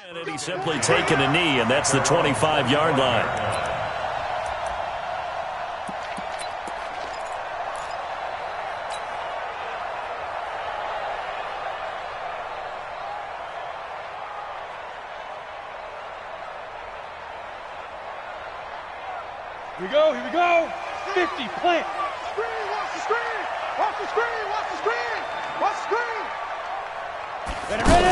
And he's simply taken a knee, and that's the 25-yard line. Here we go. 50, plant. Screen, watch the screen. Watch the screen, watch the screen. Watch the screen. Ready.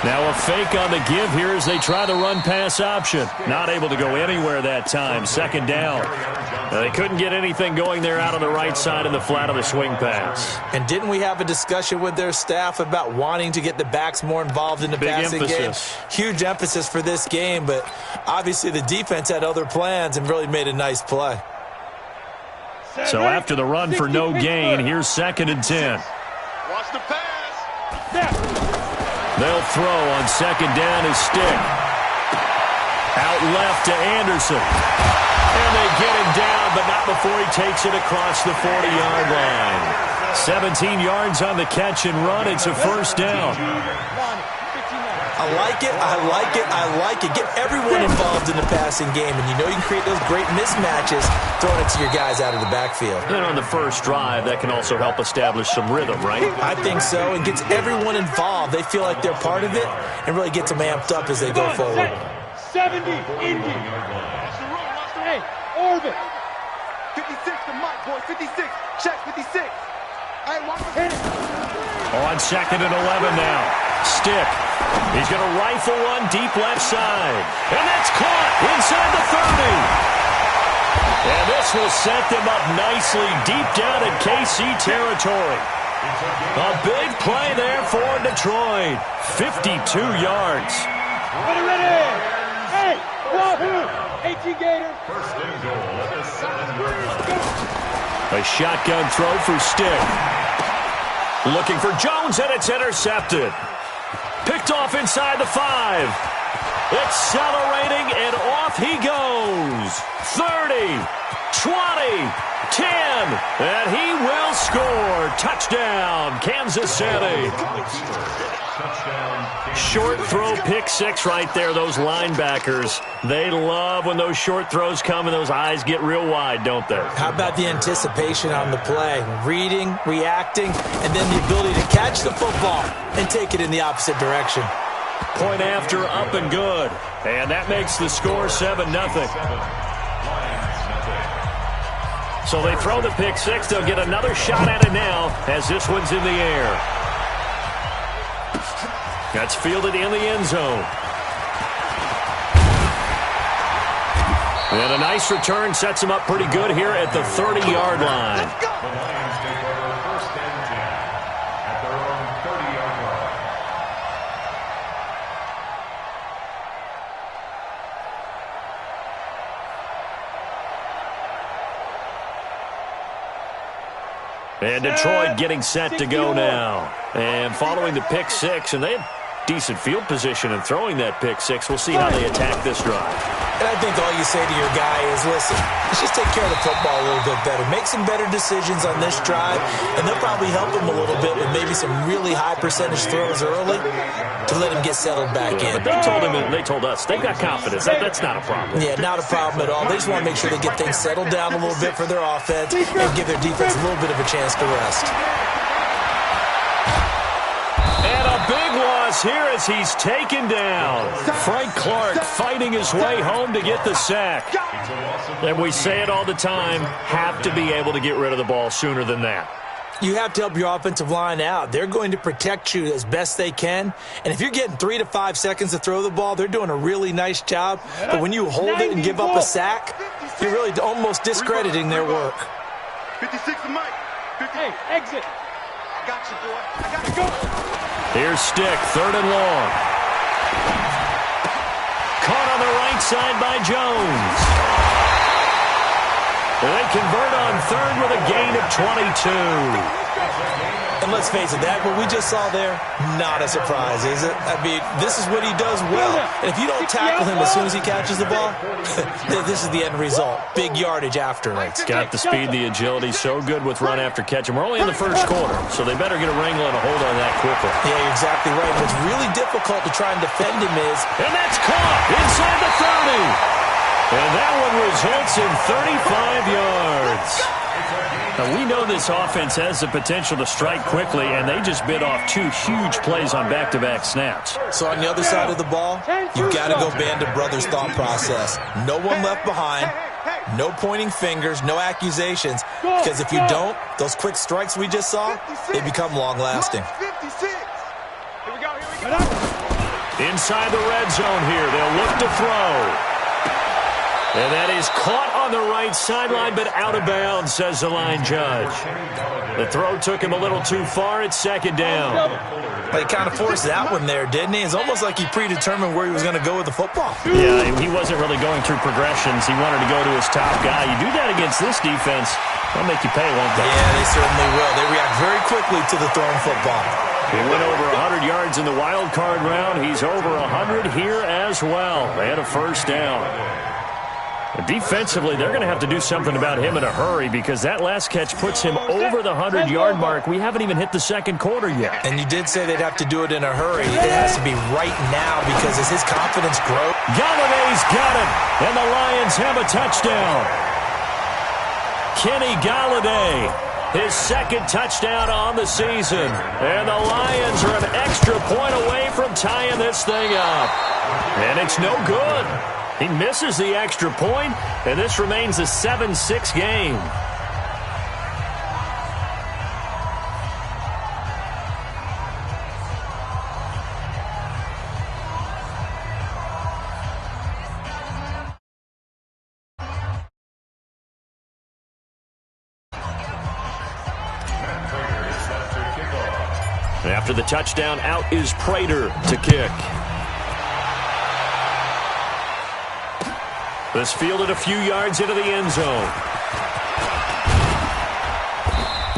Now a fake on the give here as they try the run-pass option. Not able to go anywhere that time. Second down. Now, they couldn't get anything going there out on the right side in the flat of the swing pass. And didn't we have a discussion with their staff about wanting to get the backs more involved in the passing game? Huge emphasis for this game, but obviously the defense had other plans and really made a nice play. So after the run for no gain, here's 2nd and 10. Watch the pass. They'll throw on 2nd down as Stick. Out left to Anderson. And they get him down, but not before he takes it across the 40-yard line. 17 yards on the catch and run. It's a first down. I like it. Get everyone involved in the passing game, and you know you can create those great mismatches throwing it to your guys out of the backfield. And on the first drive, that can also help establish some rhythm, right? I think so. It gets everyone involved. They feel like they're part of it and really gets them amped up as they go forward. 70, Indy. Hey, Orbit. 56 to Mike, boy. 56. Check 56. Hey, watch the hit. On 2nd and 11 now. Stick. He's going to rifle one deep left side. And that's caught inside the 30. And this will set them up nicely deep down in KC territory. A big play there for Detroit. 52 yards. Ready. Hey, Wahoo. 18 Gators. A shotgun throw for Stick. Looking for Jones, and it's intercepted. Picked off inside the 5. Accelerating, and off he goes. 30, 20, 10, and he will score. Touchdown, Kansas City. Short throw, pick 6 right there. Those linebackers, they love when those short throws come and those eyes get real wide, don't they? How about the anticipation on the play? Reading, reacting, and then the ability to catch the football and take it in the opposite direction. Point after, up and good. And that makes the score 7-0. So they throw the pick 6. They'll get another shot at it now as this one's in the air. That's fielded in the end zone. And a nice return sets him up pretty good here at the 30-yard line. And Detroit getting set to go now. And following the pick 6, and they had decent field position in throwing that pick 6. We'll see how they attack this drive. And I think all you say to your guy is, listen, let's just take care of the football a little bit better. Make some better decisions on this drive, and they'll probably help him a little bit with maybe some really high percentage throws early to let him get settled back in. But they told us they've got confidence. That's not a problem. Yeah, not a problem at all. They just want to make sure they get things settled down a little bit for their offense and give their defense a little bit of a chance to rest. And a big loss here as he's taken down. Frank Clark fighting his way home to get the sack. And we say it all the time, have to be able to get rid of the ball sooner than that. You have to help your offensive line out. They're going to protect you as best they can. And if you're getting 3 to 5 seconds to throw the ball, they're doing a really nice job. But when you hold it and give up a sack, you're really almost discrediting their work. 56 to Mike. Hey, exit. I got you, boy. I got to go. Here's Stick, 3rd and long. Caught on the right side by Jones. And they convert on third with a gain of 22. And let's face it, that what we just saw there, not a surprise, is it? I mean, this is what he does well. And if you don't tackle him as soon as he catches the ball, this is the end result. Big yardage after it. He's got the speed, the agility, so good with run after catch. And we're only in the first quarter, so they better get a wrangle and a hold on that quickly. Yeah, you're exactly right. What's really difficult to try and defend him is... And that's caught inside the 30. And that one results in 35 yards. Now, we know this offense has the potential to strike quickly, and they just bit off 2 huge plays on back-to-back snaps. So on the other side of the ball, you've got to go Band of Brothers thought process. No one left behind, no pointing fingers, no accusations, because if you don't, those quick strikes we just saw, they become long-lasting. Inside the red zone here, they'll look to throw. And that is caught on the right sideline, but out of bounds, says the line judge. The throw took him a little too far. It's second down. But he kind of forced that one there, didn't he? It's almost like he predetermined where he was going to go with the football. Yeah, he wasn't really going through progressions. He wanted to go to his top guy. You do that against this defense, they'll make you pay, won't they? Yeah, they certainly will. They react very quickly to the thrown football. He went over 100 yards in the wild card round. He's over 100 here as well. They had a first down. Defensively, they're going to have to do something about him in a hurry because that last catch puts him over the 100-yard mark. We haven't even hit the second quarter yet. And you did say they'd have to do it in a hurry. It has to be right now because as his confidence grows. Galladay's got it, and the Lions have a touchdown. Kenny Galladay, his second touchdown on the season. And the Lions are an extra point away from tying this thing up. And it's no good. He misses the extra point, and this remains a 7-6 game. After the touchdown, out is Prater to kick. This fielded a few yards into the end zone.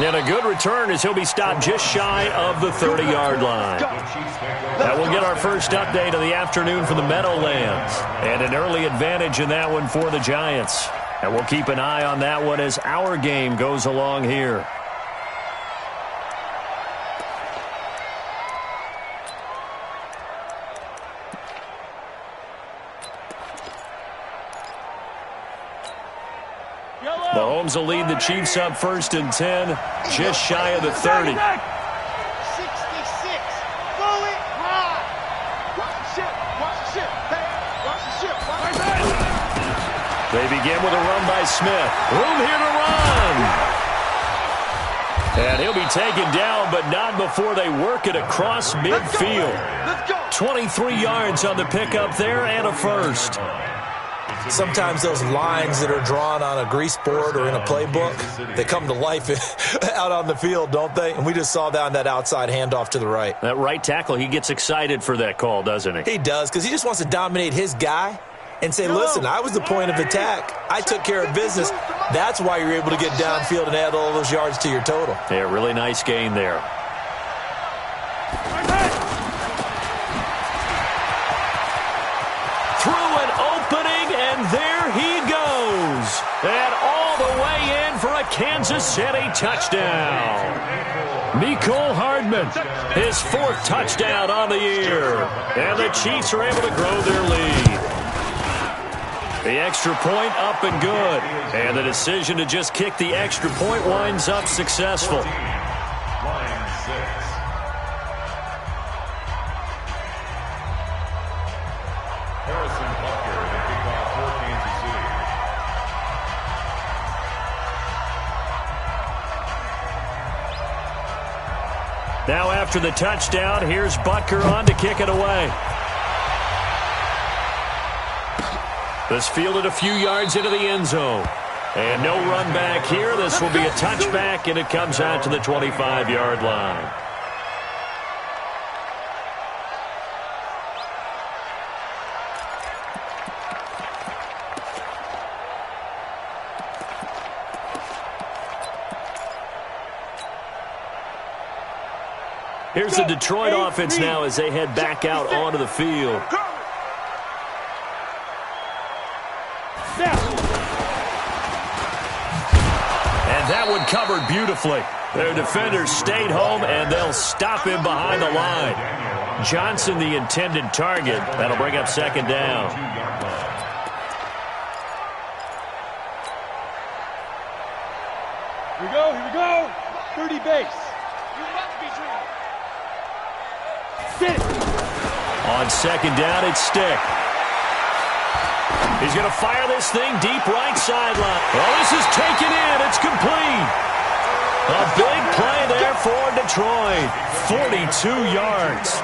And a good return as he'll be stopped just shy of the 30-yard line. That will get our first update of the afternoon for the Meadowlands. And an early advantage in that one for the Giants. And we'll keep an eye on that one as our game goes along here. Mahomes will lead the Chiefs up 1st and 10, just shy of the 30. 66. Throw it high. Watch the ship. Watch the ship. Hey, watch the ship. Watch the ship. They begin with a run by Smith. Room here to run. And he'll be taken down, but not before they work it across midfield. Let's go. 23 yards on the pickup there and a first. Sometimes those lines that are drawn on a grease board or in a playbook, they come to life out on the field, don't they? And we just saw that on that outside handoff to the right. That right tackle, he gets excited for that call, doesn't he? He does, because he just wants to dominate his guy and say, listen, I was the point of attack. I took care of business. That's why you're able to get downfield and add all those yards to your total. Yeah, really nice gain there. And all the way in for a Kansas City touchdown. Mecole Hardman, his 4th touchdown on the year. And the Chiefs are able to grow their lead. The extra point up and good. And the decision to just kick the extra point winds up successful. Now after the touchdown, here's Butker on to kick it away. This fielded a few yards into the end zone. And no run back here. This will be a touchback, and it comes out to the 25-yard line. Here's the Detroit offense now as they head back out onto the field. And that one covered beautifully. Their defenders stayed home, and they'll stop him behind the line. Johnson, the intended target. That'll bring up second down. Here we go. 30 base. Sit. On second down, it's Stick. He's going to fire this thing deep right sideline. Oh, this is taken in. It's complete. A big play there for Detroit. 42 yards.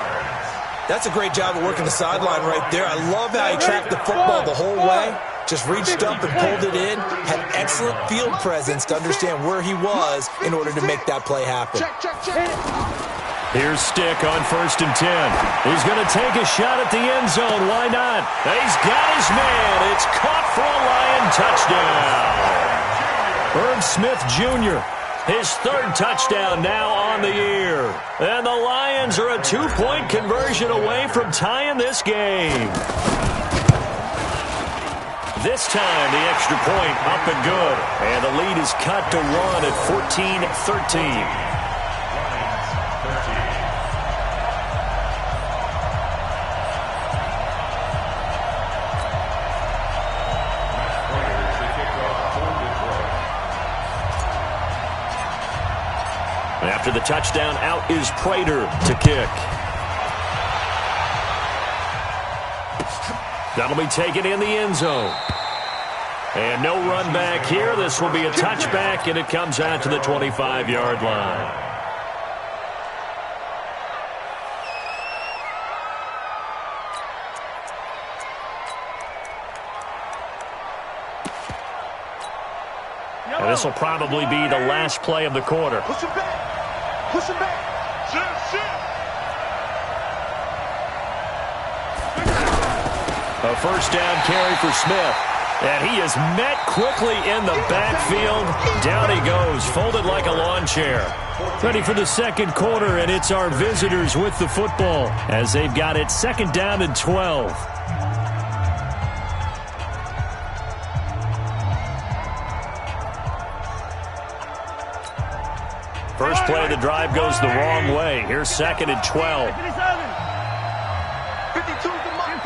That's a great job of working the sideline right there. I love how he tracked the football the whole way. Just reached up and pulled it in. Had excellent field presence to understand where he was in order to make that play happen. Here's Stick on 1st and 10. He's going to take a shot at the end zone. Why not? He's got his man. It's caught for a Lion touchdown. Herb Smith Jr., his 3rd touchdown now on the year. And the Lions are a 2-point conversion away from tying this game. This time, the extra point up and good. And the lead is cut to 1 at 14-13. After the touchdown, out is Prater to kick. That'll be taken in the end zone. And no run back here. This will be a touchback, and it comes out to the 25-yard line. And this will probably be the last play of the quarter. Push him back. Push him back. A first down carry for Smith. And he is met quickly in the backfield. Down he goes, folded like a lawn chair. Ready for the second quarter, and it's our visitors with the football as they've got it 2nd down and 12. First play of the drive goes the wrong way. Here's 2nd and 12. 52's the mark.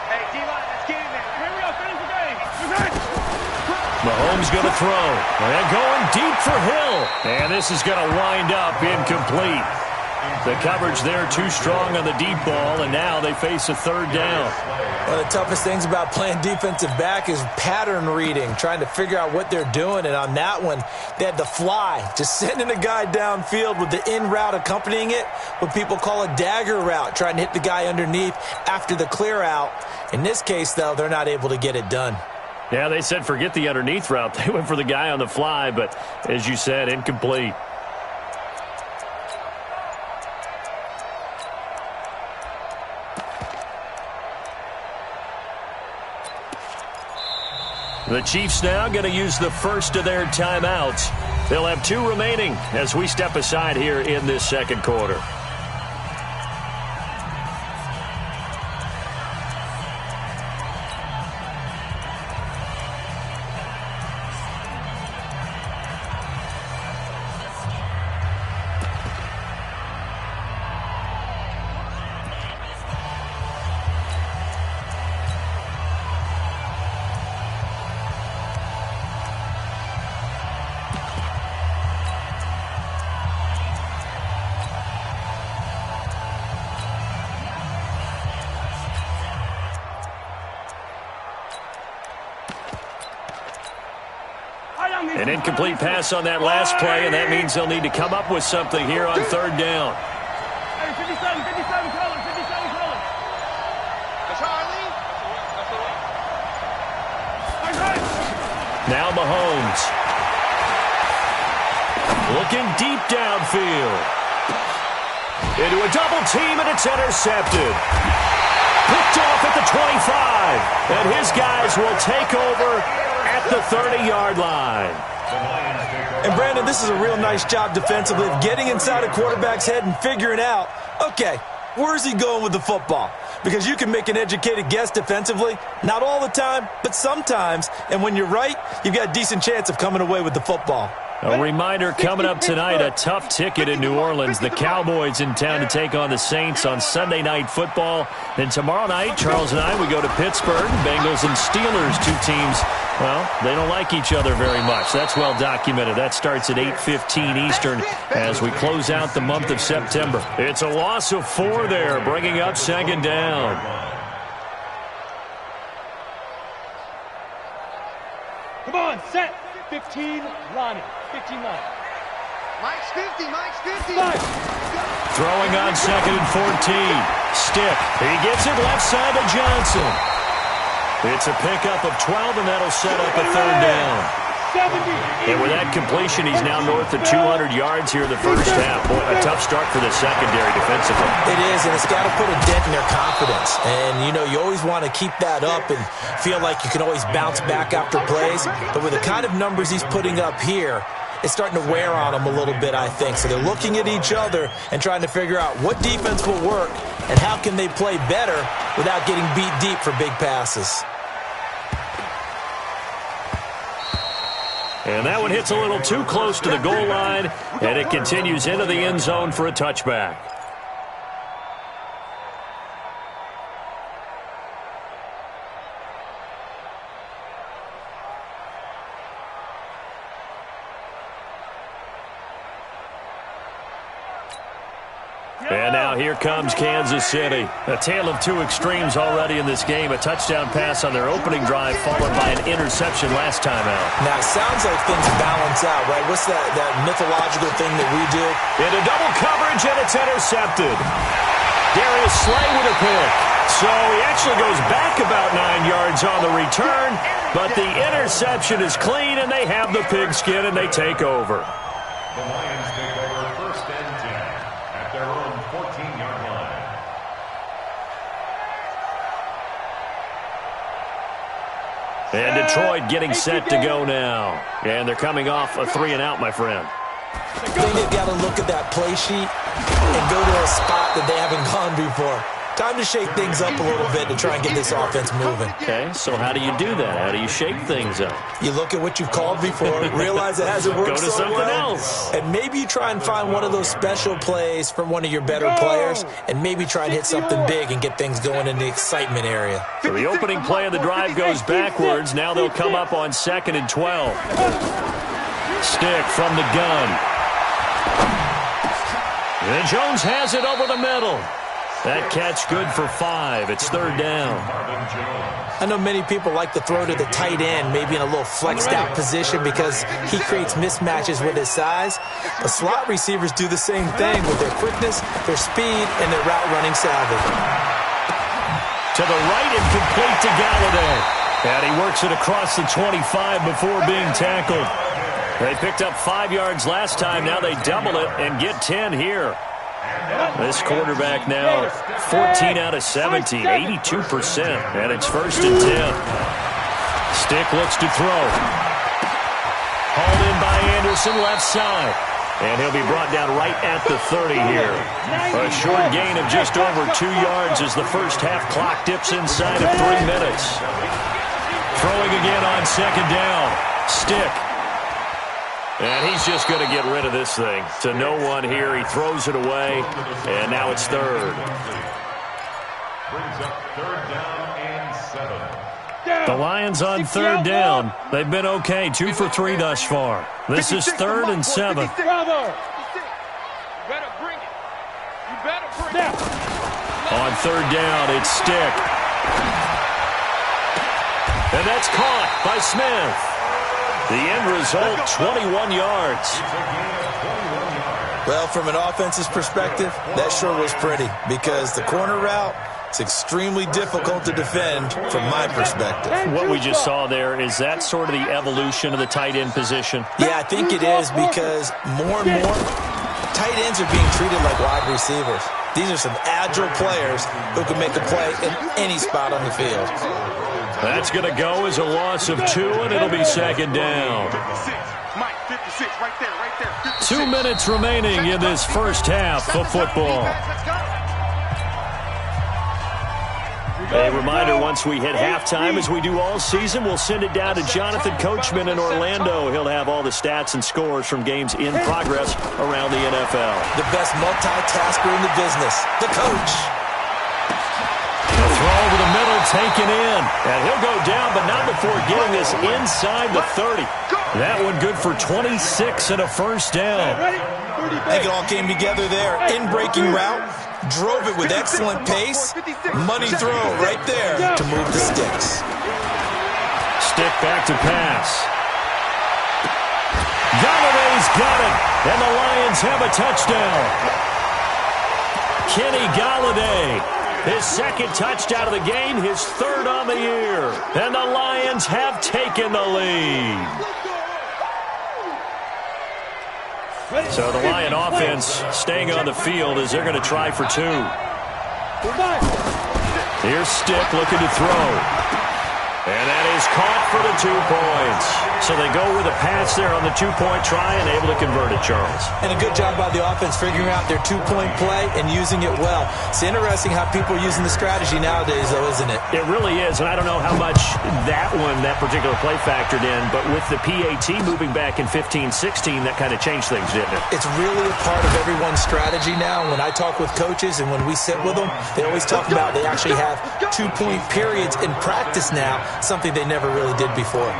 Hey, D-line, let's get in there. Here we go, finish the game. Mahomes going to throw. And going deep for Hill. And this is going to wind up incomplete. The coverage there too strong on the deep ball, and now they face a 3rd down. One of the toughest things about playing defensive back is pattern reading, trying to figure out what they're doing. And on that one, they had to fly, just sending a guy downfield with the in route accompanying it, what people call a dagger route, trying to hit the guy underneath after the clear out. In this case, though, they're not able to get it done. Yeah, they said forget the underneath route. They went for the guy on the fly, but as you said, incomplete. The Chiefs now going to use the first of their timeouts. They'll have 2 remaining as we step aside here in this second quarter. An incomplete pass on that last play, and that means they'll need to come up with something here on 3rd down. Hey, 57 colors. Charlie. Now Mahomes. Looking deep downfield. Into a double team, and it's intercepted. Picked off at the 25. And his guys will take over at the 30-yard line. And, Brandon, this is a real nice job defensively of getting inside a quarterback's head and figuring out, okay, where's he going with the football? Because you can make an educated guess defensively, not all the time, but sometimes. And when you're right, you've got a decent chance of coming away with the football. A reminder coming up tonight, a tough ticket in New Orleans. The Cowboys in town to take on the Saints on Sunday Night Football. Then tomorrow night, Charles and I, we go to Pittsburgh. Bengals and Steelers, two teams, well, they don't like each other very much. That's well documented. That starts at 8:15 Eastern as we close out the month of September. It's a loss of 4 there, bringing up second down. Come on, set. 15, line. 15 line. Mike's 50, Mike's 50. Throwing on second and 14. Stick. He gets it left side to Johnson. It's a pickup of 12, and that'll set up a third down. 70. And with that completion, he's now north of 200 yards here in the first half. Boy, a tough start for the secondary defensively. It is, and it's got to put a dent in their confidence. And, you know, you always want to keep that up and feel like you can always bounce back after plays. But with the kind of numbers he's putting up here, it's starting to wear on them a little bit, I think. So they're looking at each other and trying to figure out what defense will work and how can they play better without getting beat deep for big passes. And that one hits a little too close to the goal line, and it continues into the end zone for a touchback. And now here comes Kansas City. A tale of two extremes already in this game. A touchdown pass on their opening drive followed by an interception last time out. Now, it sounds like things balance out, right? What's that mythological thing that we do? Into double coverage, and it's intercepted. Darius Slay with a pick. So he actually goes back about 9 yards on the return, but the interception is clean, and they have the pigskin, and they take over. The Lions take over first and 10 at their own 14-yard line. And Detroit getting set to go now. And they're coming off a 3-and-out, my friend. I think they've got to look at that play sheet and go to a spot that they haven't gone before. Time to shake things up a little bit to try and get this offense moving. Okay, so how do you do that? How do you shake things up? You look at what you've called before, realize it hasn't worked Go to so something well, else. and maybe you try and find one of those special plays from one of your better players, and maybe try and hit something big and get things going in the excitement area. So the opening play of the drive goes backwards. Now they'll come up on 2nd and 12. Stick from the gun. And Jones has it over the middle. That catch good for 5. It's 3rd down. I know many people like to throw to the tight end, maybe in a little flexed out position because he creates mismatches with his size. But slot receivers do the same thing with their quickness, their speed, and their route running savvy. To the right and complete to Galladay. And he works it across the 25 before being tackled. They picked up 5 yards last time. Now they double it and get 10 here. This quarterback now 14 out of 17, 82%, and it's 1st and 10. Stick looks to throw. Hauled in by Anderson, left side. And he'll be brought down right at the 30 here. A short gain of just over 2 yards as the first half clock dips inside of 3 minutes. Throwing again on 2nd down. Stick. And he's just going to get rid of this thing. To no one here. He throws it away. And now it's 3rd. Brings up 3rd down and 7. The Lions on 3rd down. They've been okay. 2 for 3 thus far. This is 3rd and 7. Bravo. Better bring it. You better bring it. On 3rd down, it's Stick. And that's caught by Smith. The end result, 21 yards. Well, from an offense's perspective, that sure was pretty because the corner route is extremely difficult to defend from my perspective. What we just saw there, is that sort of the evolution of the tight end position? Yeah, I think it is because more and more tight ends are being treated like wide receivers. These are some agile players who can make a play in any spot on the field. That's going to go as a loss of 2, and it'll be second down. 56, right there. 2 minutes remaining in this first half of football. A reminder, once we hit halftime, as we do all season, we'll send it down to Jonathan Coachman in Orlando. He'll have all the stats and scores from games in progress around the NFL. The best multitasker in the business, the coach. The throw over the middle, taken in. And he'll go down, but not before getting this inside the 30. That one good for 26 and a first down. I think it all came together there. In-breaking route. Drove it with excellent pace. Money throw right there to move the sticks. Stick back to pass. Galladay's got it. And the Lions have a touchdown. Kenny Galladay, his second touchdown of the game, his third on the year. And the Lions have taken the lead. So the Lion offense staying on the field as they're going to try for 2. Here's Stick looking to throw. And that is caught for the 2 points. So they go with a pass there on the 2-point try and able to convert it, Charles. And a good job by the offense figuring out their 2-point play and using it well. It's interesting how people are using the strategy nowadays, though, isn't it? It really is, and I don't know how much that particular play factored in, but with the PAT moving back in 15-16, that kind of changed things, didn't it? It's really a part of everyone's strategy now. When I talk with coaches and when we sit with them, they always talk about they actually have 2-point periods in practice now, something they never really did before.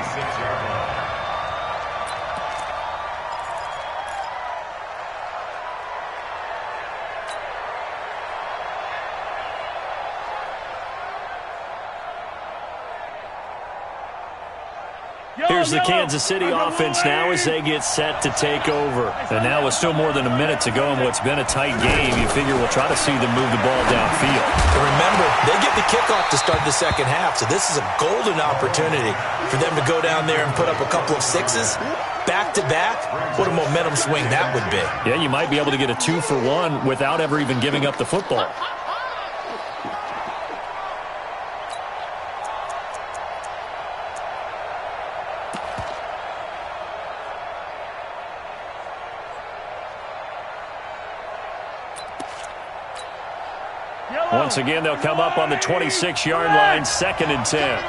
Here's the Kansas City offense now as they get set to take over. And now with still more than a minute to go in what's been a tight game, you figure we'll try to see them move the ball downfield. And remember, they get the kickoff to start the second half, so this is a golden opportunity for them to go down there and put up a couple of 6s. Back-to-back, what a momentum swing that would be. Yeah, you might be able to get a 2-for-1 without ever even giving up the football. Once again, they'll come up on the 26-yard line, 2nd and 10.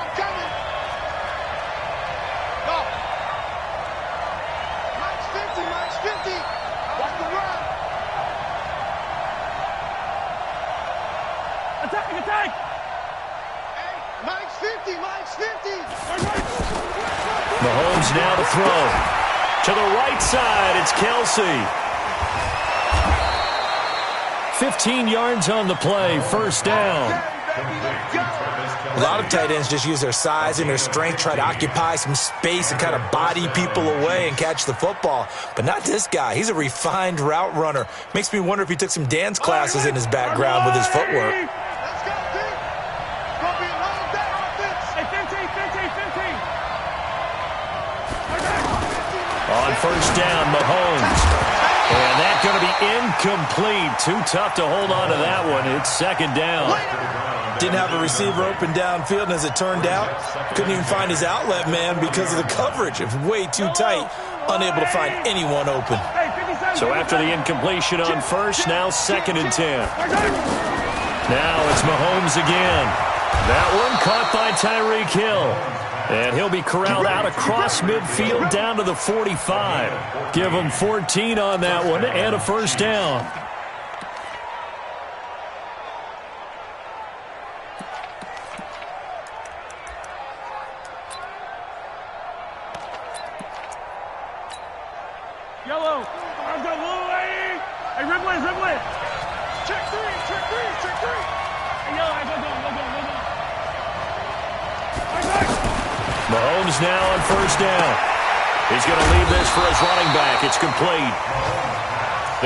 Attack! Mike's 50. Mahomes now to throw. To the right side, it's Kelsey. 15 yards on the play, first down. A lot of tight ends just use their size and their strength, try to occupy some space and kind of body people away and catch the football. But not this guy. He's a refined route runner. Makes me wonder if he took some dance classes in his background with his footwork. On first down, Mahomes. And that's going to be incomplete. Too tough to hold on to that one. It's second down. Didn't have a receiver open downfield, and as it turned out, couldn't even find his outlet man because of the coverage. It was way too tight, unable to find anyone open. So after the incompletion on first, now 2nd and 10. Now it's Mahomes again. That one caught by Tyreek Hill. And he'll be corralled out across midfield down to the 45. Give him 14 on that one and a first down. Yellow. I've got little lady. Hey, Ripley. Check three. Hey, yellow, go. Mahomes now on first down. He's going to leave this for his running back. It's complete.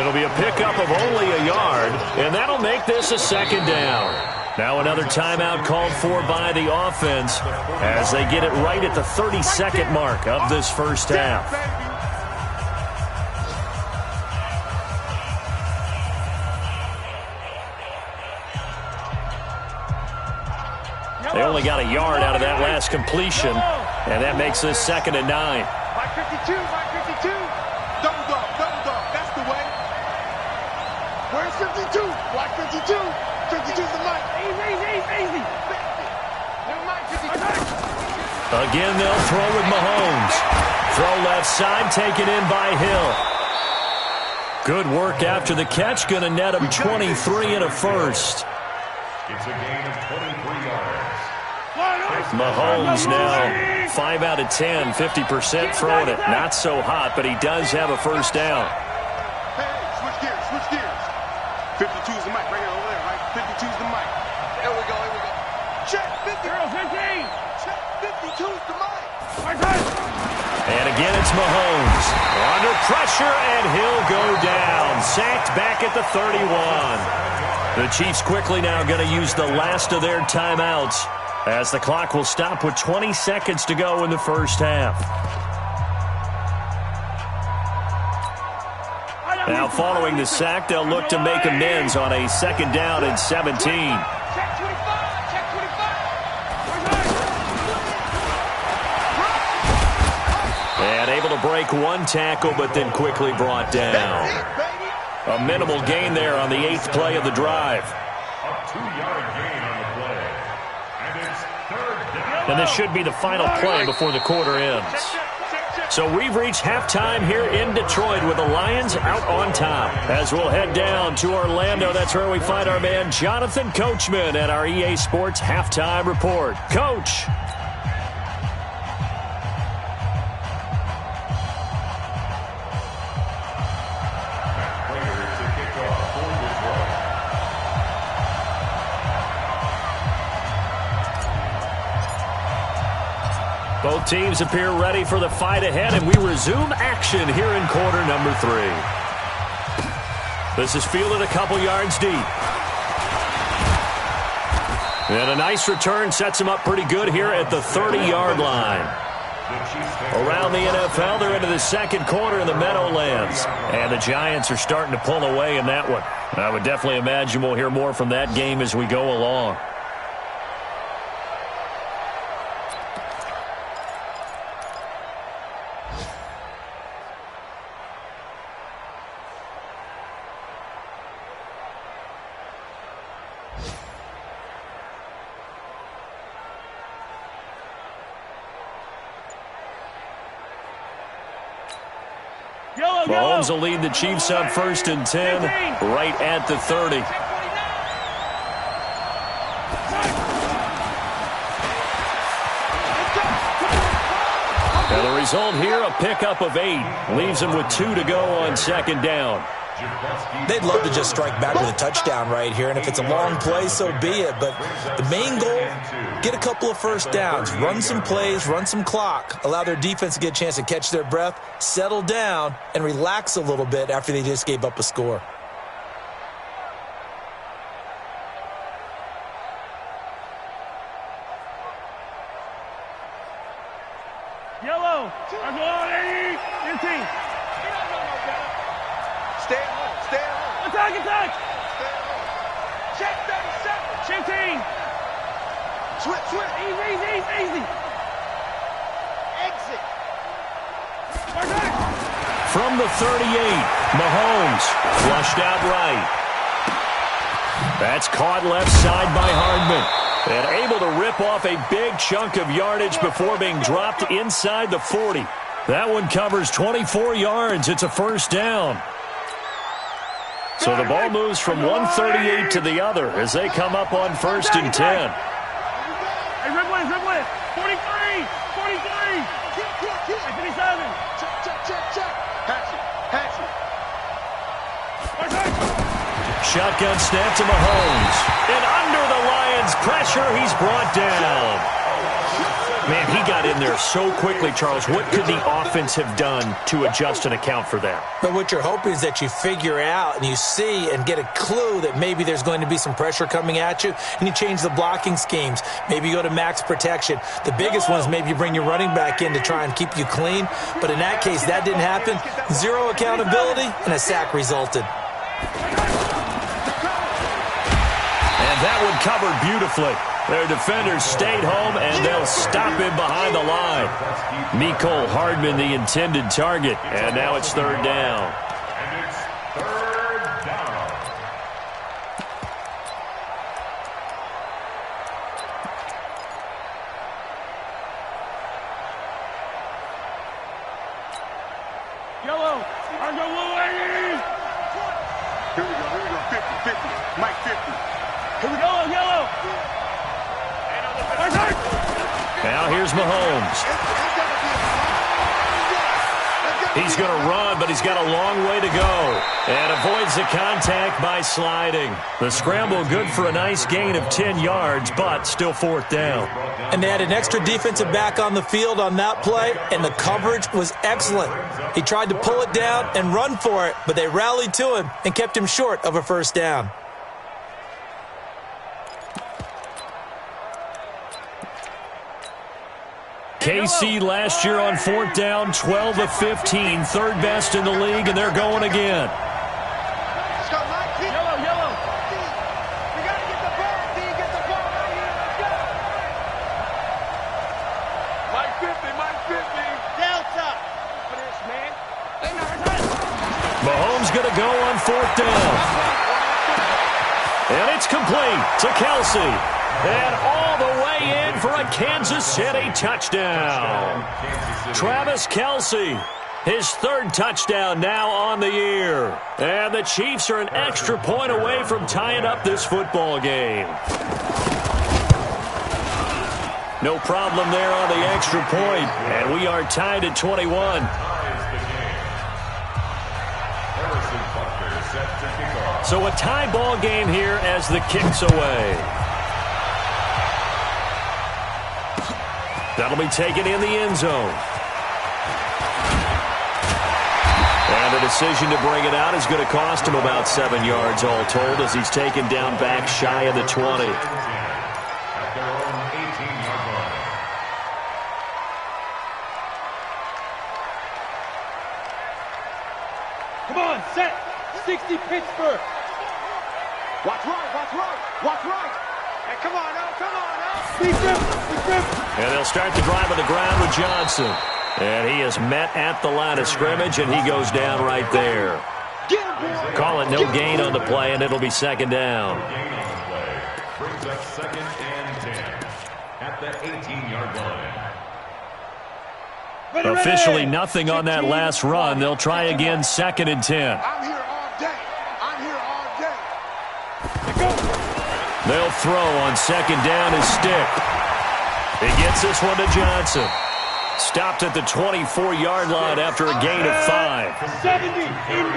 It'll be a pickup of only a yard, and that'll make this a second down. Now another timeout called for by the offense as they get it right at the 32nd mark of this first half. They only got a yard out of that last completion, and that makes this 2nd and 9. Mike 52, Mike 52. Double dog, that's the way. Where's 52? Black 52. 52's the Mike. Easy. New Mike 52. Again, they'll throw with Mahomes. Throw left side, taken in by Hill. Good work after the catch, going to net him 23 and a first. It's a gain of 23 yards. Mahomes now 5 out of 10, 50% throwing it. Not so hot, but he does have a first down. Hey, switch gears. 52's the Mike right here, over there, right? 52's the Mike. Here we go. Check 50. Girl, 15. Check 52's the Mike. And again, it's Mahomes. Under pressure, and he'll go down. Sacked back at the 31. The Chiefs quickly now going to use the last of their timeouts, as the clock will stop with 20 seconds to go in the first half. Now, following the sack, they'll look to make amends on a 2nd down and 17. Check 25. And able to break one tackle, but then quickly brought down. A minimal gain there on the 8th play of the drive. A 2-yard gain on the play. And it's 3rd down. And this should be the final play before the quarter ends. So we've reached halftime here in Detroit with the Lions out on top. As we'll head down to Orlando, that's where we find our man Jonathan Coachman at our EA Sports Halftime Report. Coach. Both teams appear ready for the fight ahead, and we resume action here in quarter number 3. This is fielded a couple yards deep. And a nice return sets him up pretty good here at the 30-yard line. Around the NFL, they're into the 2nd quarter in the Meadowlands. And the Giants are starting to pull away in that one. I would definitely imagine we'll hear more from that game as we go along. Mahomes will lead the Chiefs up 1st and 10, right at the 30. And the result here, a pickup of 8. Leaves them with 2 to go on 2nd down. They'd love to just strike back with a touchdown right here, and if it's a long play, so be it. But the main goal, get a couple of first downs, run some plays, run some clock, allow their defense to get a chance to catch their breath, settle down, and relax a little bit after they just gave up a score. Yellow. I'm going 18. Stay at home. Attack. Stay at home. Check 37. 15. Switch. Easy. Exit. From the 38, Mahomes flushed out right. That's caught left side by Hardman. And able to rip off a big chunk of yardage before being dropped inside the 40. That one covers 24 yards. It's a first down. So the ball moves from one 38 to the other as they come up on 1st and 10. Hey, Ridley. 43. 57. Check. Hatch it. Shotgun snap to Mahomes. And under the Lions' pressure, he's brought down. Man, he got in there so quickly, Charles. What could the offense have done to adjust and account for that? But what you're hoping is that you figure out and you see and get a clue that maybe there's going to be some pressure coming at you, and you change the blocking schemes. Maybe you go to max protection. The biggest one is maybe you bring your running back in to try and keep you clean. But in that case, that didn't happen. Zero accountability, and a sack resulted. And that one covered beautifully. Their defenders stayed home, and they'll stop him behind the line. Mecole Hardman, the intended target, and now it's third down. And it's third down. Yellow. Here we go. 50. Mike 50. Here we go. Yellow. Now here's Mahomes. He's going to run, but he's got a long way to go. And avoids the contact by sliding. The scramble good for a nice gain of 10 yards, but still fourth down. And they had an extra defensive back on the field on that play, and the coverage was excellent. He tried to pull it down and run for it, but they rallied to him and kept him short of a first down. KC last year on fourth down, 12 of 15, third best in the league, and they're going again. Let's go, Mike. Yellow. You got to get the ball. D, get the ball right here. Let's go. Mike 50. Delta. For this, man. Mahomes going to go on fourth down. And it's complete to Kelce. And all the way in for a Kansas City touchdown. Travis Kelce, his third touchdown now on the year. And the Chiefs are an extra point away from tying up this football game. No problem there on the extra point. And we are tied at 21. So a tie ball game here as the kick's away. That'll be taken in the end zone. And the decision to bring it out is going to cost him about 7 yards all told as he's taken down back shy of the 20. At their own 18-yard line. Come on, set. 60 Pittsburgh. Watch right. Hey, come on, now. Big rip. And they'll start the drive on the ground with Johnson. And he is met at the line of scrimmage, and he goes down right there. Call it no gain on the play, and it'll be second down. Gain on the play brings up 2nd and 10 at the 18-yard line. Officially nothing on that last run. They'll try again 2nd and 10. I'm here all day. They'll throw on second down his stick. He gets this one to Johnson. Stopped at the 24-yard line after a gain of 5. 70.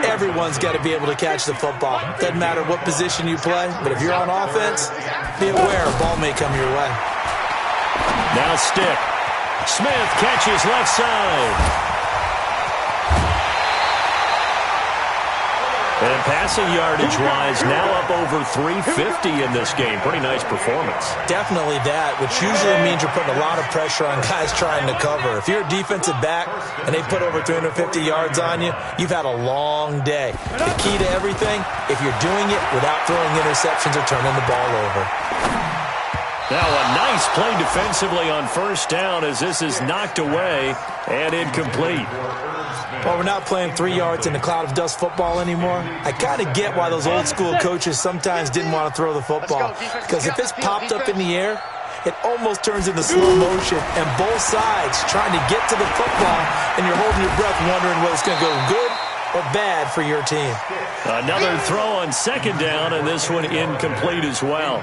Everyone's got to be able to catch the football. Doesn't matter what position you play, but if you're on offense, be aware a ball may come your way. Now stick. Smith catches left side. And passing yardage-wise, now up over 350 in this game. Pretty nice performance. Definitely that, which usually means you're putting a lot of pressure on guys trying to cover. If you're a defensive back and they put over 350 yards on you, you've had a long day. The key to everything, if you're doing it without throwing interceptions or turning the ball over. Now a nice play defensively on first down as this is knocked away and incomplete. Well, we're not playing 3 yards in a cloud of dust football anymore. I kind of get why those old school coaches sometimes didn't want to throw the football. Because if it's popped up in the air, it almost turns into slow motion. And both sides trying to get to the football, and you're holding your breath wondering whether it's going to go good or bad for your team. Another throw on second down, and this one incomplete as well.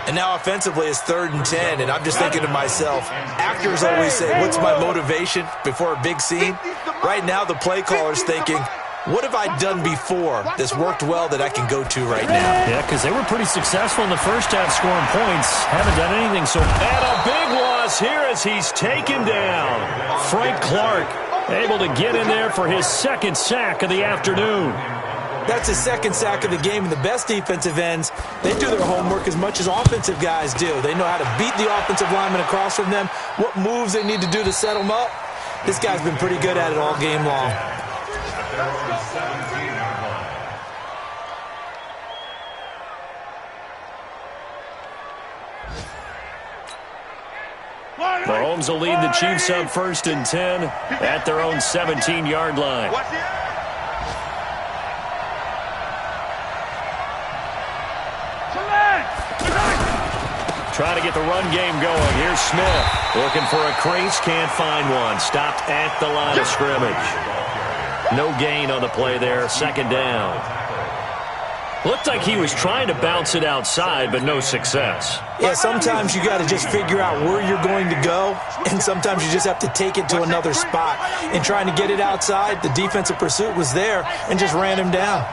And now offensively it's 3rd and 10, and I'm just thinking to myself, actors always say, what's my motivation before a big scene? Right now the play caller's thinking, what have I done before that's worked well that I can go to right now? Yeah, because they were pretty successful in the first half scoring points. Haven't done anything so. And a big loss here as he's taken down. Frank Clark able to get in there for his 2nd sack of the afternoon. That's his 2nd sack of the game, and the best defensive ends, they do their homework as much as offensive guys do. They know how to beat the offensive lineman across from them, what moves they need to do to set them up. This guy's been pretty good at it all game long. Mahomes will lead the Chiefs up 1st and 10 at their own 17-yard line. Watch it. Trying to get the run game going. Here's Smith. Looking for a crease. Can't find one. Stopped at the line of scrimmage. No gain on the play there. 2nd down. Looked like he was trying to bounce it outside, but no success. Yeah, sometimes you got to just figure out where you're going to go, and sometimes you just have to take it to another spot. And trying to get it outside, the defensive pursuit was there and just ran him down.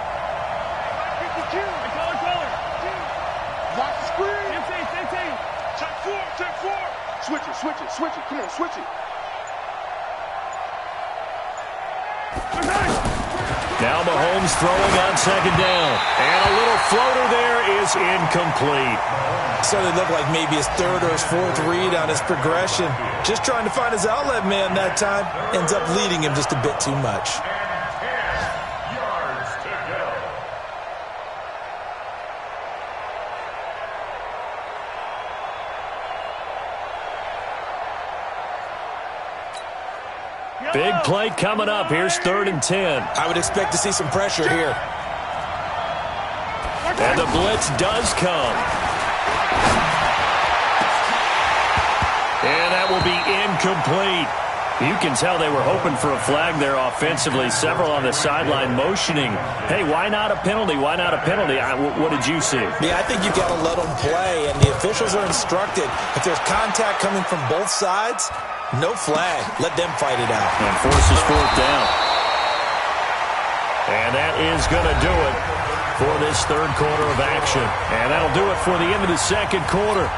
Watch the screen. Check four. Switch it. Come on, switch it. Now Mahomes throwing on 2nd down. And a little floater there is incomplete. So it looked like maybe his 3rd or his 4th read on his progression. Just trying to find his outlet man that time. Ends up leading him just a bit too much. Yards to go. Big play coming up. Here's 3rd and 10. I would expect to see some pressure here. And the blitz does come. And that will be incomplete. You can tell they were hoping for a flag there offensively. Several on the sideline motioning. Hey, why not a penalty? Why not a penalty? What did you see? Yeah, I think you've got to let them play, and the officials are instructed. If there's contact coming from both sides, no flag. Let them fight it out. And forces 4th down. And that is going to do it for this 3rd quarter of action. And that'll do it for the end of the 2nd quarter.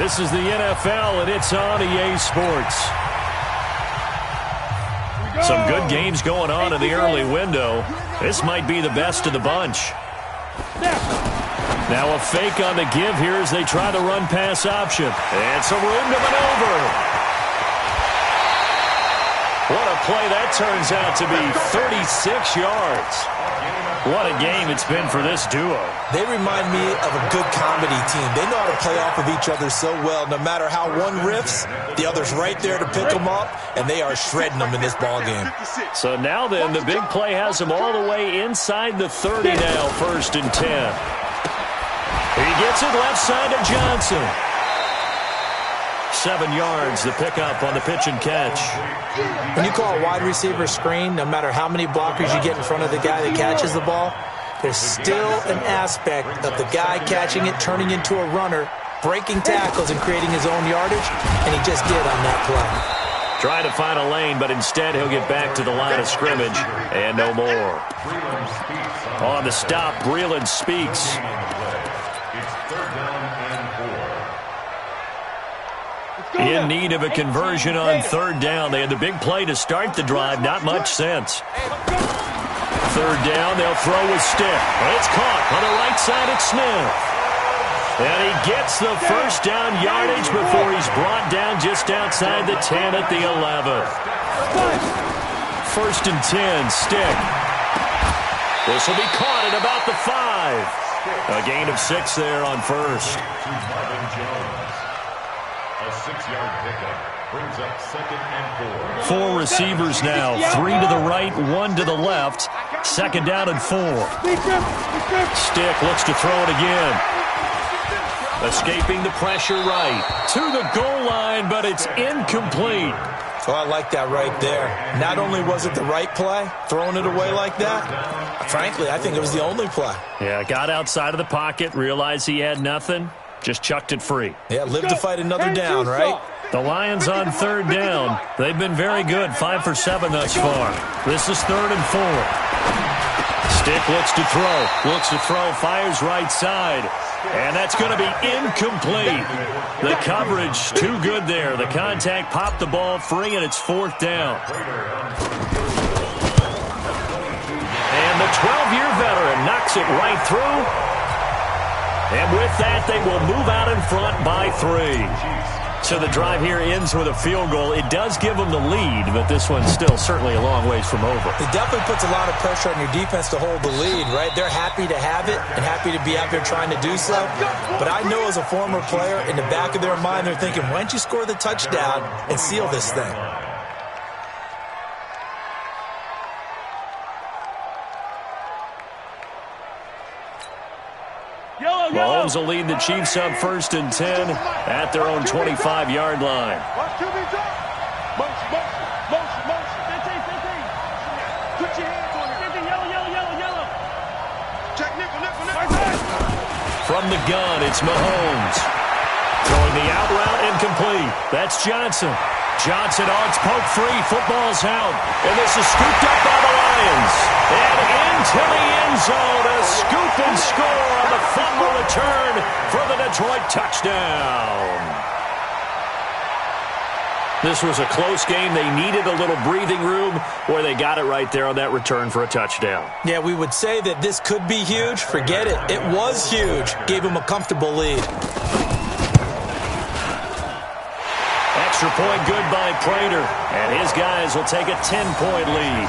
This is the NFL, and it's on EA Sports. Some good games going on in the early window. This might be the best of the bunch. Now a fake on the give here as they try the run-pass option. And some room to maneuver. What a play that turns out to be. 36 yards. What a game it's been for this duo. They remind me of a good comedy team. They know how to play off of each other so well. No matter how one riffs, the other's right there to pick them up, and they are shredding them in this ballgame. So now then, the big play has them all the way inside the 30 now, 1st and 10. He gets it left side to Johnson. 7 yards, the pickup on the pitch and catch. When you call a wide receiver screen, no matter how many blockers you get in front of the guy that catches the ball, there's still an aspect of the guy catching it, turning into a runner, breaking tackles and creating his own yardage, and he just did on that play. Trying to find a lane, but instead he'll get back to the line of scrimmage, and no more. On the stop, Breeland speaks. It's 3rd down and 4. In need of a conversion on 3rd down. They had the big play to start the drive. Not much sense. 3rd down, they'll throw with Stick. And it's caught on the right side at Smith. And he gets the 1st down yardage before he's brought down just outside the 10 at the 11. 1st and 10, Stick. This will be caught at about the 5. A gain of 6 there on 1st. Marvin Jones. A 6-yard pickup brings up 2nd and 4. 4 receivers now. 3 to the right, 1 to the left. 2nd down and 4. Stick looks to throw it again. Escaping the pressure right. To the goal line, but it's incomplete. So I like that right there. Not only was it the right play, throwing it away like that, frankly, I think it was the only play. Yeah, got outside of the pocket, realized he had nothing, just chucked it free. Yeah, live to fight another down, right? The Lions on 3rd down. They've been very good, 5 for 7 thus far. This is 3rd and 4. Stick looks to throw, fires right side. And that's going to be incomplete. The coverage too good there. The contact popped the ball free, and it's 4th down. And the 12-year veteran knocks it right through. And with that, they will move out in front by 3. So the drive here ends with a field goal. It does give them the lead, but this one's still certainly a long ways from over. It definitely puts a lot of pressure on your defense to hold the lead, right? They're happy to have it and happy to be out there trying to do so. But I know as a former player, in the back of their mind, they're thinking, why don't you score the touchdown and seal this thing? Mahomes will lead the Chiefs up 1st and 10 at their own 25-yard line. Motion, motion. 15. Put your hands on it. Yellow. Check nickel. From the gun, it's Mahomes. Throwing the out route incomplete. That's Johnson. Johnson arcs poke free. Football's out. And this is scooped up by the Lions. And into the end zone. A scoop and score on the fumble return for the Detroit touchdown. This was a close game. They needed a little breathing room, where they got it right there on that return for a touchdown. Yeah, we would say that this could be huge. Forget it. It was huge. Gave him a comfortable lead. Extra point good by Prater, and his guys will take a 10-point lead.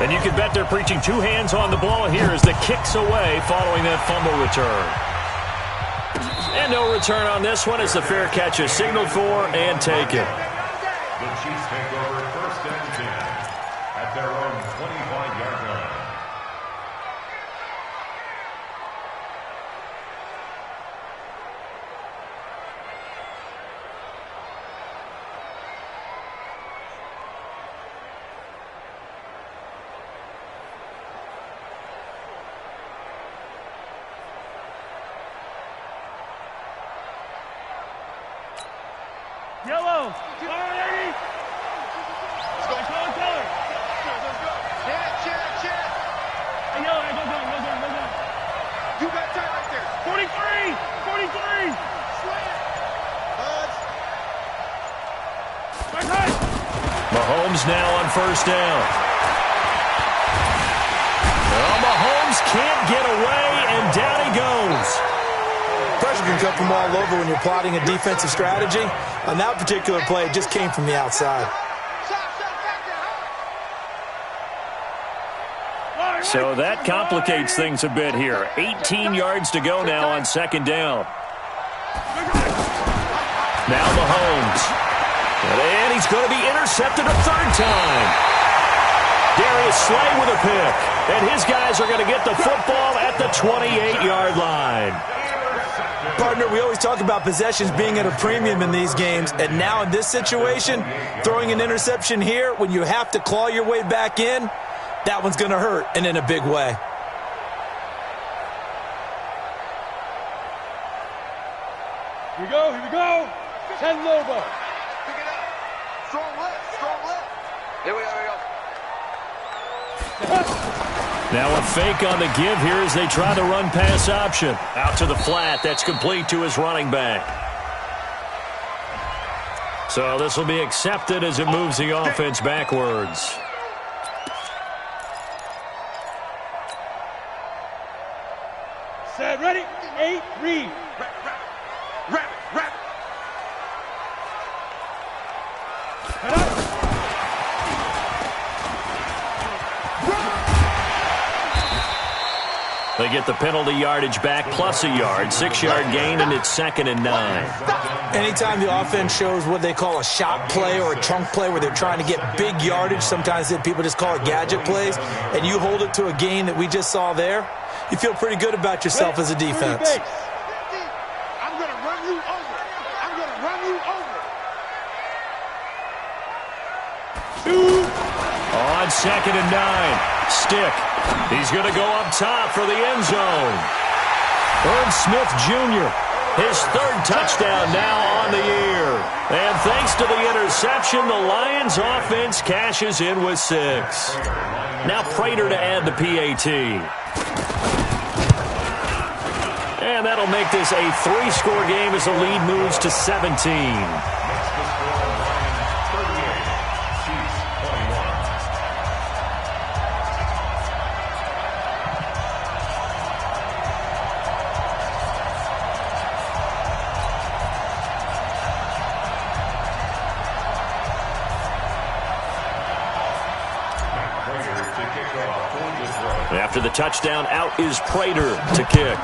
And you can bet they're preaching two hands on the ball here as the kick's away following that fumble return. And no return on this one as the fair catch is signaled for and taken. The Chiefs take over 1st and 10 at their own 25-yard line. Yellow. Let's go. Chad. Hey, yellow, go down. You got time right there. 43. Slant. Buds. Mahomes now on 1st down. Well, Mahomes can't get away, and down he goes. Pressure can come from all over when you're plotting a defensive strategy. On that particular play, it just came from the outside. So that complicates things a bit here. 18 yards to go now on 2nd down. Now Mahomes. And he's going to be intercepted a 3rd time. Darius Slay with a pick. And his guys are going to get the football at the 28-yard line. Partner, we always talk about possessions being at a premium in these games, and now in this situation, throwing an interception here when you have to claw your way back in, that one's going to hurt, and in a big way. Here we go. 10 Lobo. Pick it up. Strong left. Here we go. Now a fake on the give here as they try the run-pass option. Out to the flat. That's complete to his running back. So this will be accepted as it moves the offense backwards. Set, ready. 8, read. Wrap. Head up. They get the penalty yardage back plus a yard. 6-yard gain, and it's 2nd and 9. Anytime the offense shows what they call a shot play or a chunk play where they're trying to get big yardage, sometimes people just call it gadget plays, and you hold it to a gain that we just saw there, you feel pretty good about yourself as a defense. I'm going to run you over. On 2nd and 9. Stick. He's going to go up top for the end zone. Irv Smith Jr., his 3rd touchdown now on the year. And thanks to the interception, the Lions offense cashes in with 6. Now Prater to add the PAT. And that'll make this a 3-score game as the lead moves to 17. After the touchdown, out is Prater to kick.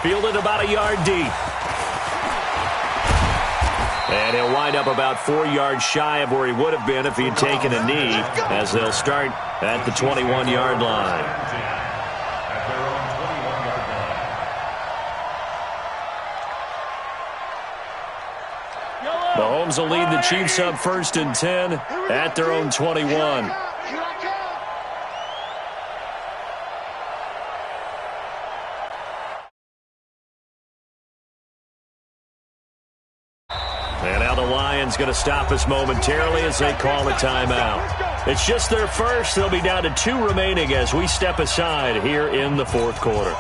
Fielded about a yard deep. And he'll wind up about 4 yards shy of where he would have been if he had taken a knee, as they'll start at the 21-yard line. Mahomes will lead the Chiefs up 1st and 10 at their own 21. And now the Lions going to stop us momentarily as they call a timeout. It's just their first. They'll be down to 2 remaining as we step aside here in the 4th quarter.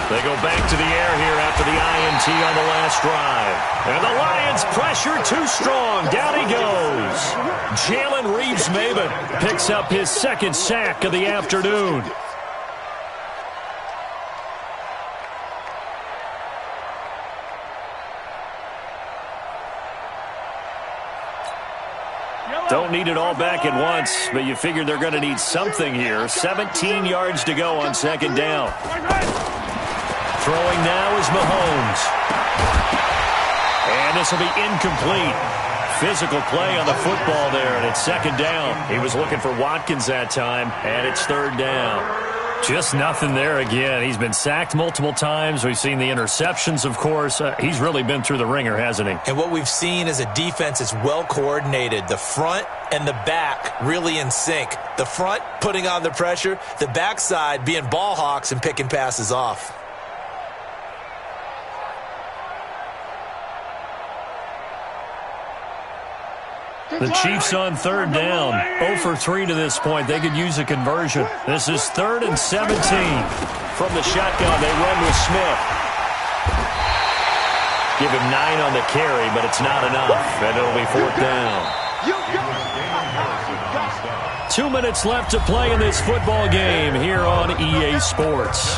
They go back to the air here after the INT on the last drive. And the Lions pressure too strong. Down he goes. Jalen Reeves-Maybin picks up his 2nd sack of the afternoon. Don't need it all back at once, but you figure they're going to need something here. 17 yards to go on 2nd down. Throwing now is Mahomes. And this will be incomplete. Physical play on the football there, and it's 2nd down. He was looking for Watkins that time, and it's 3rd down. Just nothing there again. He's been sacked multiple times. We've seen the interceptions, of course. He's really been through the ringer, hasn't he? And what we've seen is a defense that's well coordinated. The front and the back really in sync. The front putting on the pressure, the backside being ball hawks and picking passes off. The Chiefs on 3rd down. 0 for 3 to this point. They could use a conversion. This is 3rd and 17. From the shotgun, they run with Smith. Give him 9 on the carry, but it's not enough. And it'll be 4th down. 2 minutes left to play in this football game here on EA Sports.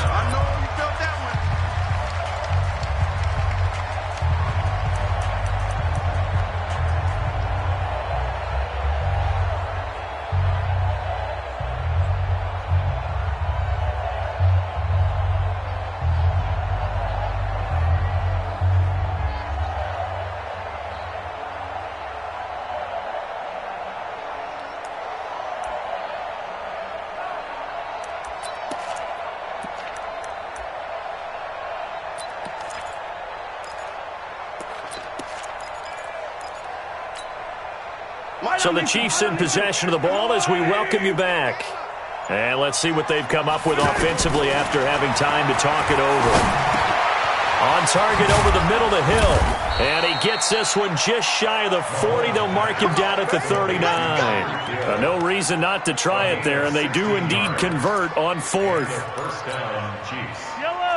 So the Chiefs in possession of the ball as we welcome you back. And let's see what they've come up with offensively after having time to talk it over. On target over the middle to Hill. And he gets this one just shy of the 40. They'll mark him down at the 39. No reason not to try it there, and they do indeed convert on 4th.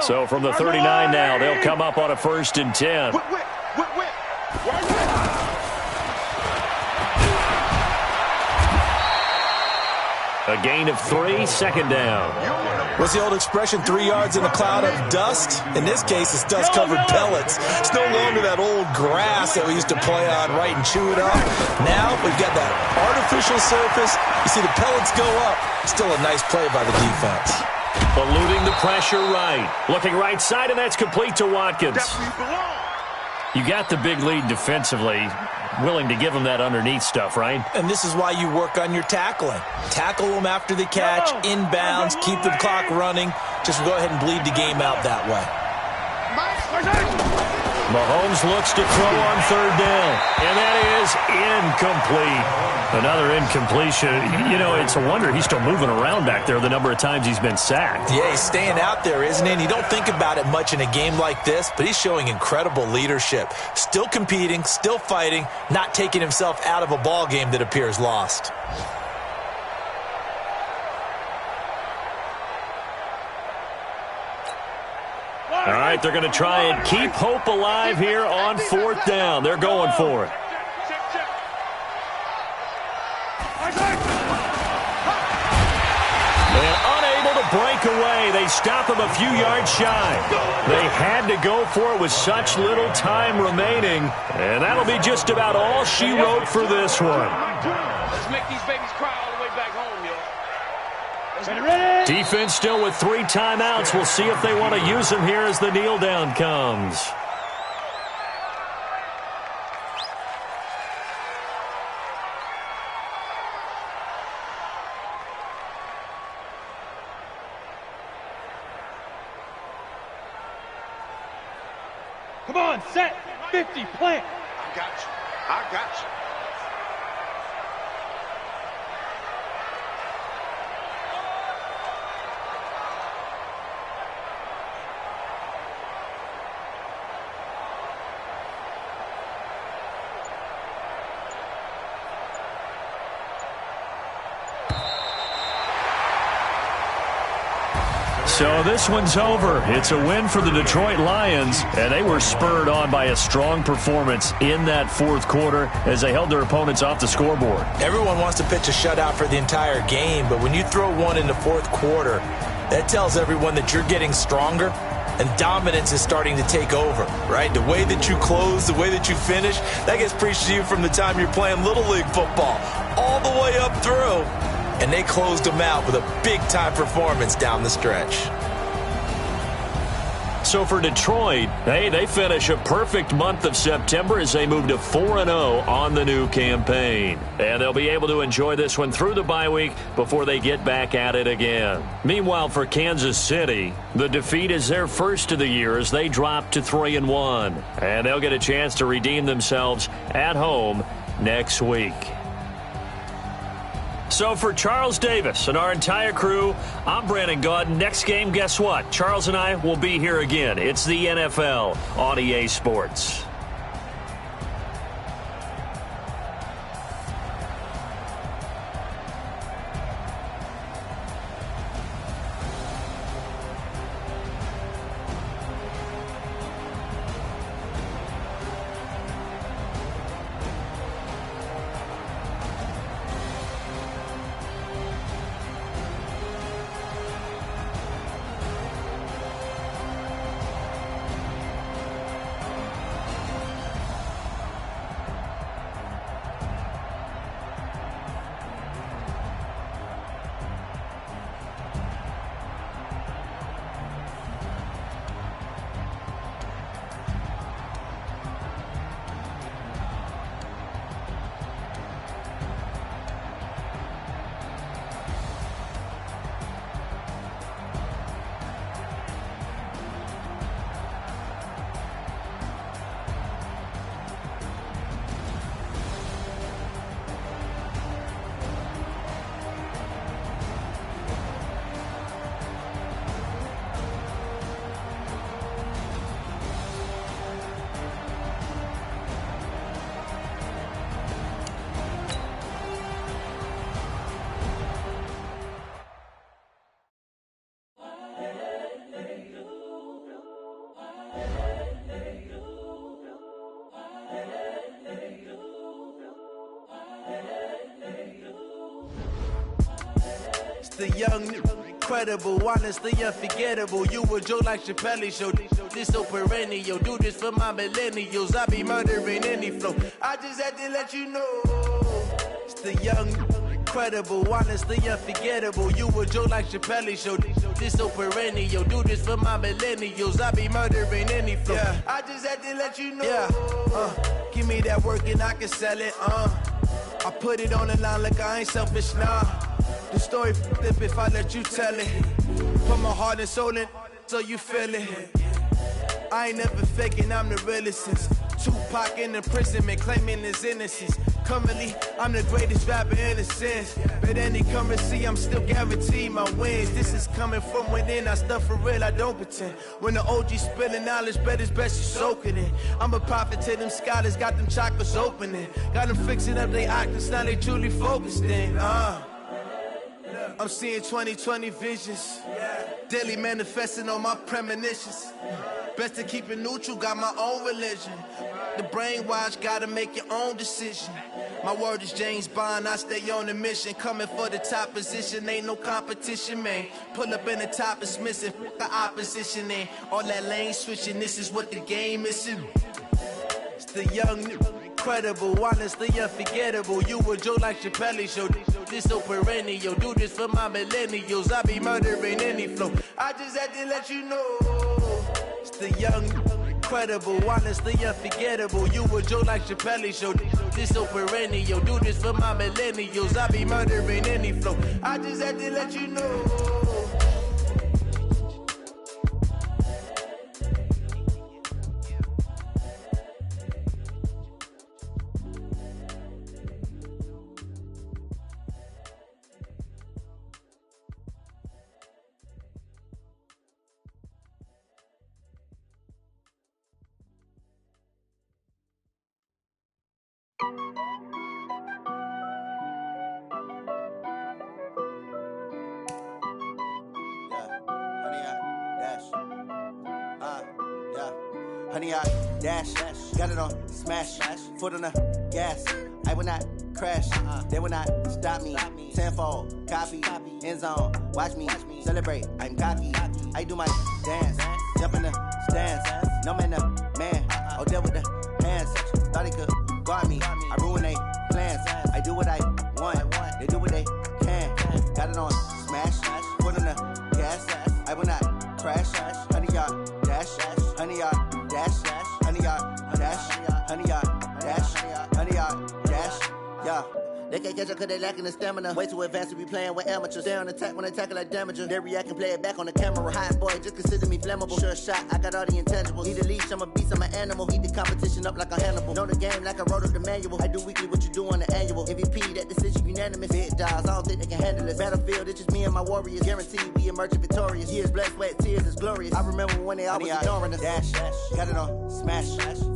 So from the 39 now, they'll come up on a 1st and 10. A gain of 3, 2nd down. What's the old expression, 3 yards in a cloud of dust? In this case, it's dust-covered pellets. It's no longer that old grass that we used to play on, right, and chew it up. Now we've got that artificial surface. You see the pellets go up. Still a nice play by the defense. Eluding the pressure right. Looking right side, and that's complete to Watkins. You got the big lead defensively. Willing to give them that underneath stuff, right? And this is why you work on your tackling. Tackle them after the catch, inbounds, keep the clock running. Just go ahead and bleed the game out that way. Mahomes looks to throw on third down, and that is incomplete. Another incompletion. You know, it's a wonder he's still moving around back there the number of times he's been sacked. Yeah, he's staying out there, isn't he? And you don't think about it much in a game like this, but he's showing incredible leadership. Still competing, still fighting, not taking himself out of a ball game that appears lost. All right, they're going to try and keep hope alive here on fourth down. They're going for it. And unable to break away. They stop him a few yards shy. They had to go for it with such little time remaining. And that'll be just about all she wrote for this one. Let's make these babies cry all the way back home, yo. Defense still with 3 timeouts. We'll see if they want to use them here as the kneel down comes. Come on, set, 50, plant. I got you. I got you. So this one's over. It's a win for the Detroit Lions, and they were spurred on by a strong performance in that fourth quarter as they held their opponents off the scoreboard. Everyone wants to pitch a shutout for the entire game, but when you throw one in the fourth quarter, that tells everyone that you're getting stronger and dominance is starting to take over, right? The way that you close, the way that you finish, that gets preached to you from the time you're playing Little League football all the way up through. And they closed them out with a big-time performance down the stretch. So for Detroit, hey, they finish a perfect month of September as they move to 4-0 on the new campaign. And they'll be able to enjoy this one through the bye week before they get back at it again. Meanwhile, for Kansas City, the defeat is their first of the year as they drop to 3-1. And they'll get a chance to redeem themselves at home next week. So for Charles Davis and our entire crew, I'm Brandon Gaudin. Next game, guess what? Charles and I will be here again. It's the NFL on EA Sports. The young, incredible, honestly unforgettable. You a joke like Chappelle Show. This so perennial. Do this for my millennials. I be murdering any flow. I just had to let you know. It's the young, incredible, honestly unforgettable. You a joke like Chappelle Show. This so perennial. Do this for my millennials. I be murdering any flow. Yeah. I just had to let you know. Yeah. Give me that work and I can sell it. I put it on the line like I ain't selfish, nah. The story flip if I let you tell it. Put my heart and soul in so you feel it. I ain't never faking, I'm the realest since Tupac in imprisonment, claiming his innocence. Currently, I'm the greatest rapper in a sense. But any currency, I'm still guaranteed my wins. This is coming from within, I stuff for real, I don't pretend. When the OG spilling knowledge, bet it's best you soak it in. I'm a prophet to them scholars, got them chakras opening. Got them fixing up their octaves, now they truly focused in. I'm seeing 2020 visions. Daily manifesting on my premonitions. Best to keep it neutral, got my own religion. The brainwash, gotta make your own decision. My word is James Bond, I stay on a mission. Coming for the top position, ain't no competition, man. Pull up in the top, it's missing, the opposition, and all that lane switching, this is what the game is. It's the young, incredible, honestly unforgettable. You a Joe like Chappelle show, this so perennial. Do this for my millennials, I be murdering any flow. I just had to let you know. It's the young, incredible, honestly unforgettable. You a Joe like Chappelle show, this so perennial. Do this for my millennials, I be murdering any flow. I just had to let you know. Honey, I dash, got it on smash, foot on the gas. I will not crash, they will not stop me. Tenfold, copy, end zone, watch me celebrate. I'm cocky, I do my dance, jump in the stands. No man, the man, I'll deal with the hands. Thought he could guard me, I ruin they plans. I do what I want, they do what they can. Got it on smash, foot on the gas. I will not crash, honey, y'all dash, honey, y'all dash, honey, y'all dash, honey, y'all dash, honey, y'all dash, yeah. They can't catch up cause they lacking the stamina. Way too advanced to be playing with amateurs. Stay on attack when they tackle like damager. They react and play it back on the camera. Hot boy, just consider me flammable. Sure shot, I got all the intangibles. Need a leash, I'm a beast, I'm an animal. Eat the competition up like a Hannibal. Know the game like I wrote up the manual. I do weekly what you do on the annual. MVP, that decision unanimous. Big dogs, I don't think they can handle it. Battlefield, it's just me and my warriors. Guaranteed we emerging victorious. Years, blood, sweat, tears, is glorious. I remember when they always ignoring us. Dash, got it on smash,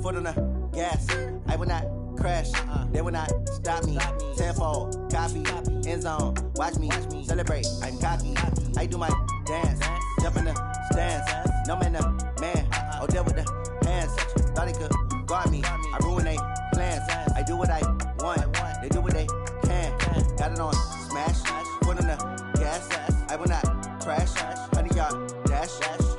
foot on the gas. I will not crash, they will not stop me. Tenfold, copy, end zone, watch me celebrate. I'm cocky, I do my dance, jump in the stands. No man, the man, I'll deal with the hands. Thought he could guard me, I ruin they plans. I do what I want, they do what they can. Got it on smash, foot on the gas. I will not crash, honey, y'all dash,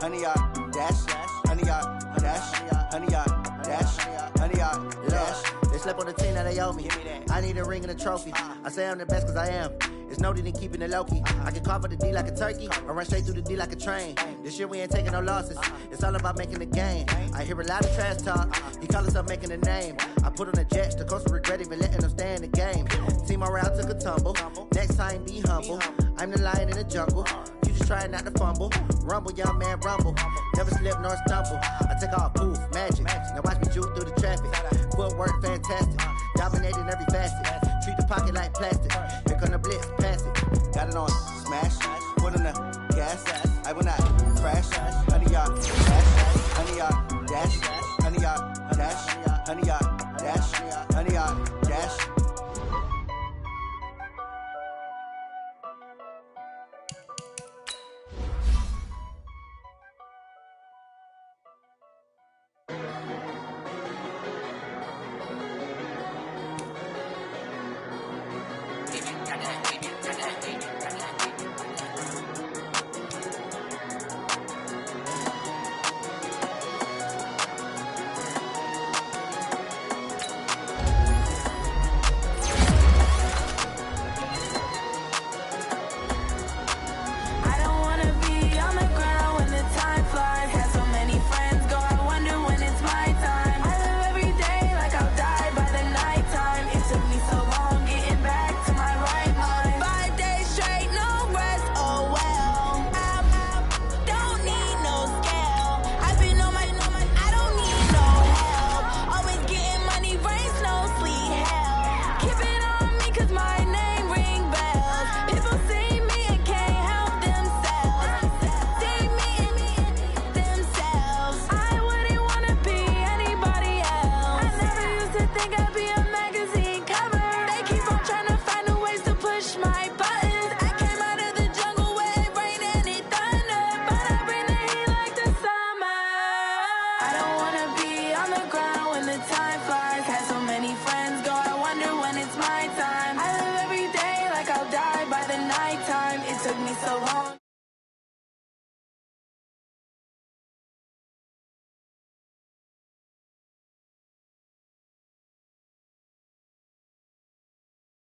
honey, y'all dash, honey, y'all dash, honey, y'all dash, honey, y'all dash. They slept on the team that they owe me. I need a ring and a trophy. I say I'm the best cause I am. It's no need in keeping it low-key. I can carve up the D like a turkey or run straight through the D like a train. This year we ain't taking no losses. It's all about making the game. I hear a lot of trash talk. He call himself making a name. I put on the Jets. The coach regret even letting them stay in the game. Team morale took a tumble. Next time be humble. I'm the lion in the jungle. You just trying not to fumble. Rumble, young man, rumble. Never slip nor stumble. I take off, poof, magic. Now watch me juke through the traffic. Footwork fantastic. Dominating every facet. Treat the pocket like plastic. Here come the blitz, pass it. Got it on smash. Foot on the gas. I will not crash. Honey, y'all dash. Honey, y'all dash. Honey, y'all dash. Honey, y'all dash. Honey, y'all dash. think I'll be